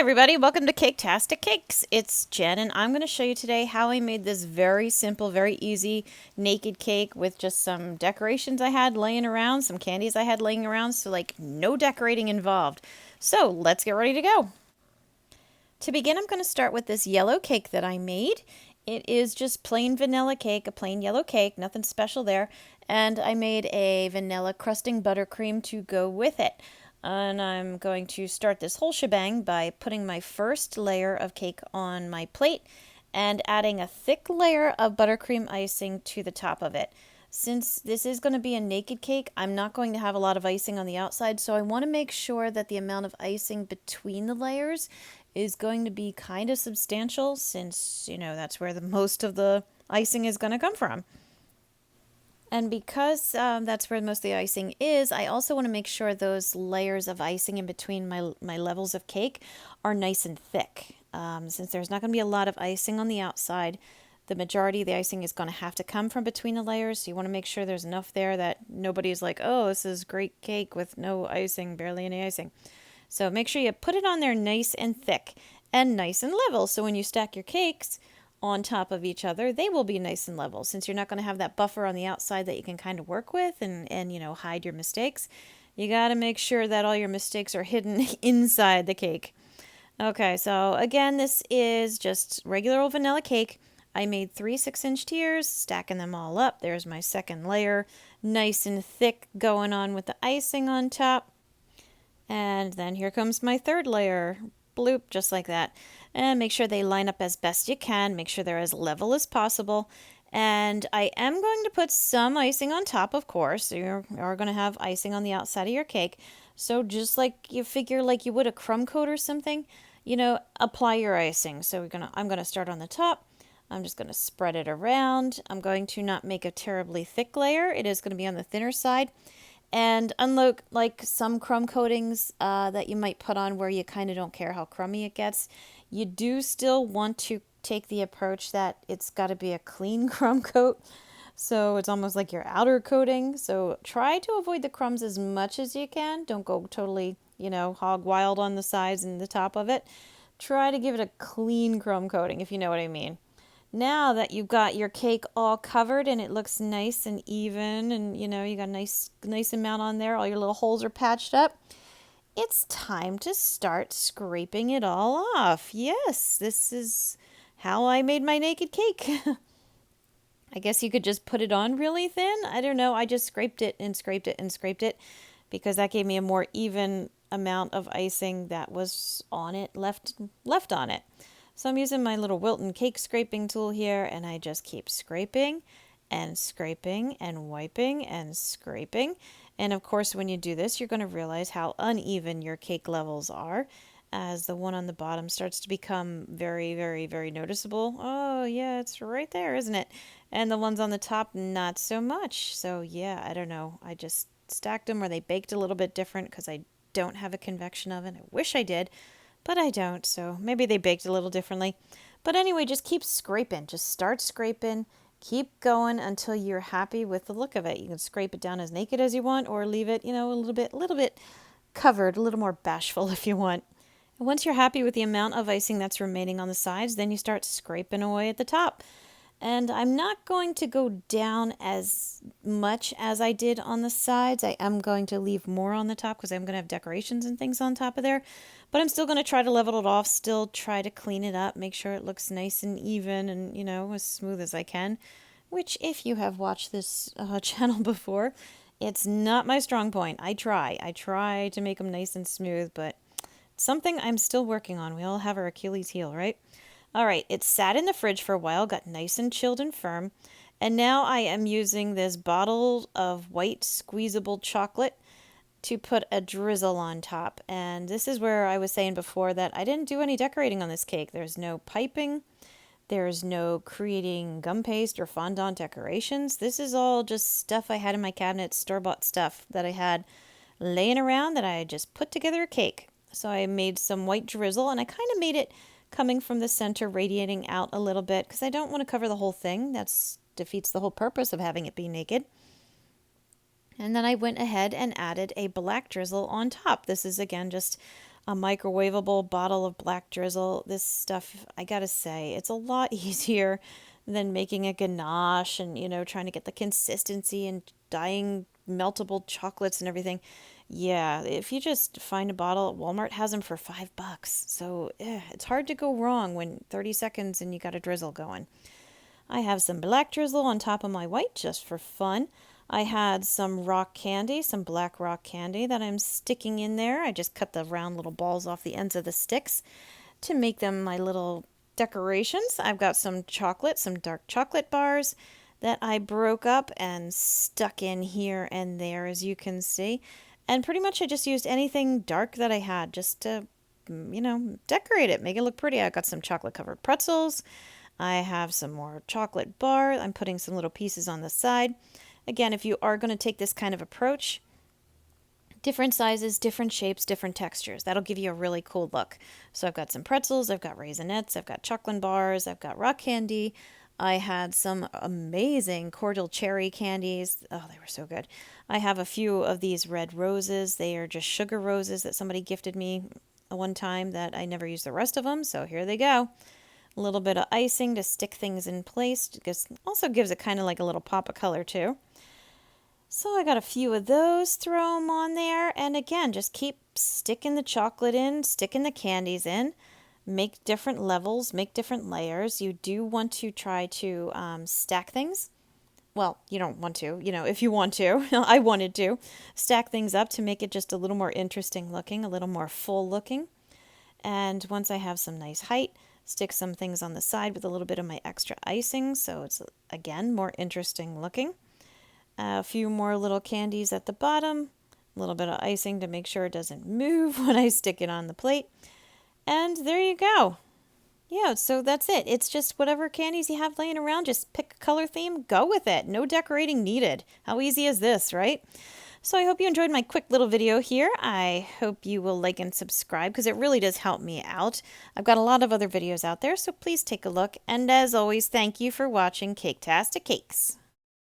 everybody, welcome to Caketastic Cakes. It's Jen and I'm going to show you today how I made this very simple, very easy naked cake with just some decorations I had laying around, some candies I had laying around, so like no decorating involved. So let's get ready to go. To begin, I'm going to start with this yellow cake that I made. It is just plain vanilla cake, a plain yellow cake, nothing special there. And I made a vanilla crusting buttercream to go with it. And I'm going to start this whole shebang by putting my first layer of cake on my plate and adding a thick layer of buttercream icing to the top of it. Since this is going to be a naked cake, I'm not going to have a lot of icing on the outside, so I want to make sure that the amount of icing between the layers is going to be kind of substantial, since, that's where the most of the icing is going to come from. And because that's where most of the icing is, I also want to make sure those layers of icing in between my levels of cake are nice and thick. Since there's not going to be a lot of icing on the outside, the majority of the icing is going to have to come from between the layers. So you want to make sure there's enough there that nobody's like, oh, this is great cake with no icing, barely any icing. So make sure you put it on there nice and thick and nice and level. So when you stack your cakes on top of each other, they will be nice and level, since you're not going to have that buffer on the outside that you can kind of work with and hide your mistakes. You got to make sure that all your mistakes are hidden inside the cake. Okay, so again, this is just regular old vanilla cake. I made 3 6-inch tiers, stacking them all up. There's my second layer, nice and thick, going on with the icing on top. And then here comes my third layer, bloop, just like that. And make sure they line up as best you can. Make sure they're as level as possible. And I am going to put some icing on top, of course. So you are going to have icing on the outside of your cake. So just like you figure like you would a crumb coat or something, apply your icing. So I'm going to start on the top. I'm just going to spread it around. I'm going to not make a terribly thick layer. It is going to be on the thinner side. And unlike like some crumb coatings that you might put on where you kind of don't care how crummy it gets, you do still want to take the approach that it's got to be a clean crumb coat. So it's almost like your outer coating. So try to avoid the crumbs as much as you can. Don't go totally, hog wild on the sides and the top of it. Try to give it a clean crumb coating, if you know what I mean. Now that you've got your cake all covered and it looks nice and even, and you got a nice amount on there, all your little holes are patched up, it's time to start scraping it all off. Yes, this is how I made my naked cake. I guess you could just put it on really thin. I don't know. I just scraped it and scraped it and scraped it because that gave me a more even amount of icing that was on it, left on it. So I'm using my little Wilton cake scraping tool here, and I just keep scraping and scraping and wiping and scraping. And of course, when you do this, you're going to realize how uneven your cake levels are as the one on the bottom starts to become very, very, very noticeable. Oh, yeah, it's right there, isn't it? And the ones on the top, not so much. So yeah, I don't know. I just stacked them, or they baked a little bit different because I don't have a convection oven. I wish I did, but I don't, so maybe they baked a little differently. But anyway, just keep scraping. Just start scraping. Keep going until you're happy with the look of it. You can scrape it down as naked as you want, or leave it, a little bit covered, a little more bashful if you want. And once you're happy with the amount of icing that's remaining on the sides, then you start scraping away at the top. And I'm not going to go down as much as I did on the sides. I am going to leave more on the top because I'm going to have decorations and things on top of there. But I'm still going to try to level it off, still try to clean it up, make sure it looks nice and even and, as smooth as I can. Which, if you have watched this channel before, it's not my strong point. I try to make them nice and smooth, but it's something I'm still working on. We all have our Achilles heel, right? All right, it sat in the fridge for a while, got nice and chilled and firm, and now I am using this bottle of white squeezable chocolate to put a drizzle on top. And this is where I was saying before that I didn't do any decorating on this cake. There's no piping, there's no creating gum paste or fondant decorations. This is all just stuff I had in my cabinet, store-bought stuff that I had laying around that I just put together a cake. So I made some white drizzle, and I kind of made it coming from the center, radiating out a little bit, because I don't want to cover the whole thing. That defeats the whole purpose of having it be naked. And then I went ahead and added a black drizzle on top. This is, again, just a microwavable bottle of black drizzle. This stuff, I gotta say, it's a lot easier than making a ganache and, trying to get the consistency and dyeing meltable chocolates and everything. Yeah, if you just find a bottle, Walmart has them for $5. So it's hard to go wrong when 30 seconds and you got a drizzle going. I have some black drizzle on top of my white just for fun. I had some rock candy, some black rock candy that I'm sticking in there. I just cut the round little balls off the ends of the sticks to make them my little decorations. I've got some chocolate, some dark chocolate bars that I broke up and stuck in here and there, as you can see. And pretty much I just used anything dark that I had just to, decorate it, make it look pretty. I got some chocolate covered pretzels. I have some more chocolate bar. I'm putting some little pieces on the side. Again, if you are going to take this kind of approach, different sizes, different shapes, different textures. That'll give you a really cool look. So I've got some pretzels, I've got raisinets, I've got chocolate bars, I've got rock candy. I had some amazing cordial cherry candies. Oh, they were so good. I have a few of these red roses. They are just sugar roses that somebody gifted me one time that I never used the rest of them. So here they go. A little bit of icing to stick things in place. Also gives it kind of like a little pop of color too. So I got a few of those, throw them on there, and again, just keep sticking the chocolate in, sticking the candies in, make different levels, make different layers. You do want to try to stack things. Well, you don't want to, if you want to. I wanted to stack things up to make it just a little more interesting looking, a little more full looking. And once I have some nice height, stick some things on the side with a little bit of my extra icing, so it's, again, more interesting looking. A few more little candies at the bottom, a little bit of icing to make sure it doesn't move when I stick it on the plate. And there you go. Yeah, so that's it. It's just whatever candies you have laying around, just pick a color theme, go with it. No decorating needed. How easy is this, right? So I hope you enjoyed my quick little video here. I hope you will like and subscribe because it really does help me out. I've got a lot of other videos out there, so please take a look. And as always, thank you for watching Caketastic Cakes.